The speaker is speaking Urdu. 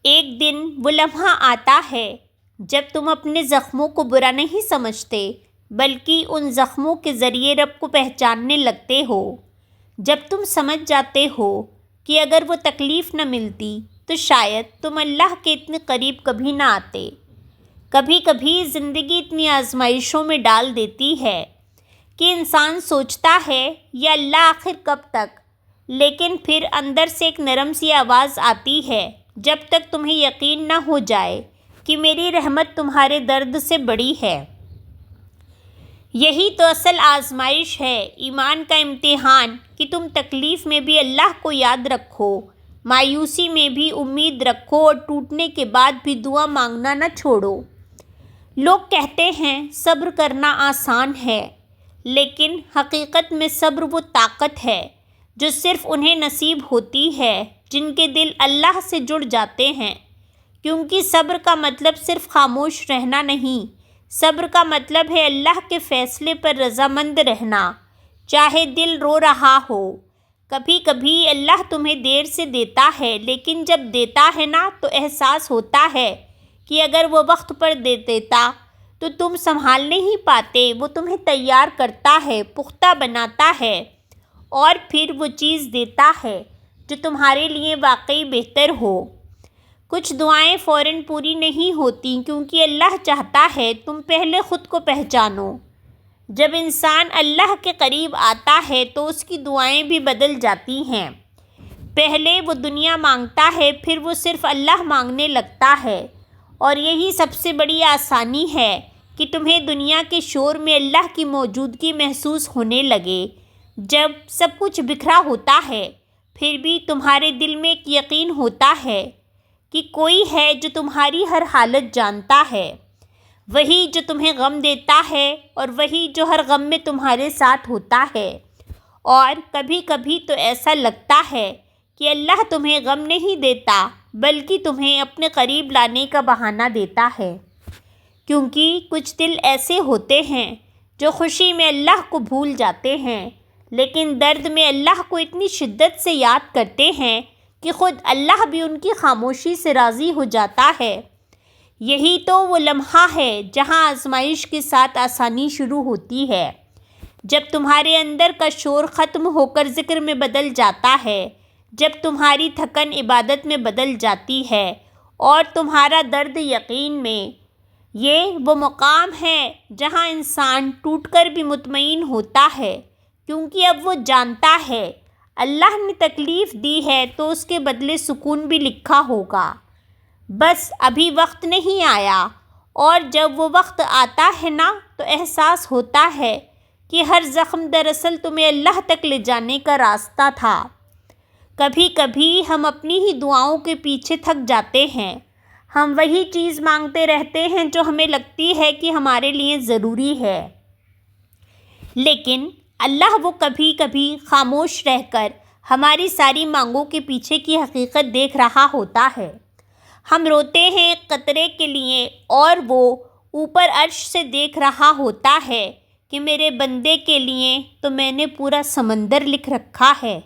ایک دن وہ لمحہ آتا ہے جب تم اپنے زخموں کو برا نہیں سمجھتے بلکہ ان زخموں کے ذریعے رب کو پہچاننے لگتے ہو، جب تم سمجھ جاتے ہو کہ اگر وہ تکلیف نہ ملتی تو شاید تم اللہ کے اتنے قریب کبھی نہ آتے۔ کبھی کبھی زندگی اتنی آزمائشوں میں ڈال دیتی ہے کہ انسان سوچتا ہے یا اللہ آخر کب تک، لیکن پھر اندر سے ایک نرم سی آواز آتی ہے، جب تک تمہیں یقین نہ ہو جائے کہ میری رحمت تمہارے درد سے بڑی ہے۔ یہی تو اصل آزمائش ہے، ایمان کا امتحان، کہ تم تکلیف میں بھی اللہ کو یاد رکھو، مایوسی میں بھی امید رکھو اور ٹوٹنے کے بعد بھی دعا مانگنا نہ چھوڑو۔ لوگ کہتے ہیں صبر کرنا آسان ہے، لیکن حقیقت میں صبر وہ طاقت ہے جو صرف انہیں نصیب ہوتی ہے جن کے دل اللہ سے جڑ جاتے ہیں، کیونکہ صبر کا مطلب صرف خاموش رہنا نہیں، صبر کا مطلب ہے اللہ کے فیصلے پر رضامند رہنا، چاہے دل رو رہا ہو۔ کبھی کبھی اللہ تمہیں دیر سے دیتا ہے، لیکن جب دیتا ہے نا تو احساس ہوتا ہے کہ اگر وہ وقت پر دے دیتا تو تم سنبھال نہیں پاتے۔ وہ تمہیں تیار کرتا ہے، پختہ بناتا ہے اور پھر وہ چیز دیتا ہے جو تمہارے لیے واقعی بہتر ہو۔ کچھ دعائیں فوراً پوری نہیں ہوتی کیونکہ اللہ چاہتا ہے تم پہلے خود کو پہچانو۔ جب انسان اللہ کے قریب آتا ہے تو اس کی دعائیں بھی بدل جاتی ہیں۔ پہلے وہ دنیا مانگتا ہے، پھر وہ صرف اللہ مانگنے لگتا ہے، اور یہی سب سے بڑی آسانی ہے کہ تمہیں دنیا کے شور میں اللہ کی موجودگی محسوس ہونے لگے۔ جب سب کچھ بکھرا ہوتا ہے پھر بھی تمہارے دل میں ایک یقین ہوتا ہے کہ کوئی ہے جو تمہاری ہر حالت جانتا ہے، وہی جو تمہیں غم دیتا ہے اور وہی جو ہر غم میں تمہارے ساتھ ہوتا ہے۔ اور کبھی کبھی تو ایسا لگتا ہے کہ اللہ تمہیں غم نہیں دیتا بلکہ تمہیں اپنے قریب لانے کا بہانہ دیتا ہے، کیونکہ کچھ دل ایسے ہوتے ہیں جو خوشی میں اللہ کو بھول جاتے ہیں، لیکن درد میں اللہ کو اتنی شدت سے یاد کرتے ہیں کہ خود اللہ بھی ان کی خاموشی سے راضی ہو جاتا ہے۔ یہی تو وہ لمحہ ہے جہاں آزمائش کے ساتھ آسانی شروع ہوتی ہے، جب تمہارے اندر کا شور ختم ہو کر ذکر میں بدل جاتا ہے، جب تمہاری تھکن عبادت میں بدل جاتی ہے اور تمہارا درد یقین میں۔ یہ وہ مقام ہے جہاں انسان ٹوٹ کر بھی مطمئن ہوتا ہے، کیونکہ اب وہ جانتا ہے اللہ نے تکلیف دی ہے تو اس کے بدلے سکون بھی لکھا ہوگا، بس ابھی وقت نہیں آیا۔ اور جب وہ وقت آتا ہے نا تو احساس ہوتا ہے کہ ہر زخم دراصل تمہیں اللہ تک لے جانے کا راستہ تھا۔ کبھی کبھی ہم اپنی ہی دعاؤں کے پیچھے تھک جاتے ہیں، ہم وہی چیز مانگتے رہتے ہیں جو ہمیں لگتی ہے کہ ہمارے لیے ضروری ہے، لیکن اللہ وہ کبھی کبھی خاموش رہ کر ہماری ساری مانگوں کے پیچھے کی حقیقت دیکھ رہا ہوتا ہے۔ ہم روتے ہیں ایک قطرے کے لیے اور وہ اوپر عرش سے دیکھ رہا ہوتا ہے کہ میرے بندے کے لیے تو میں نے پورا سمندر لکھ رکھا ہے۔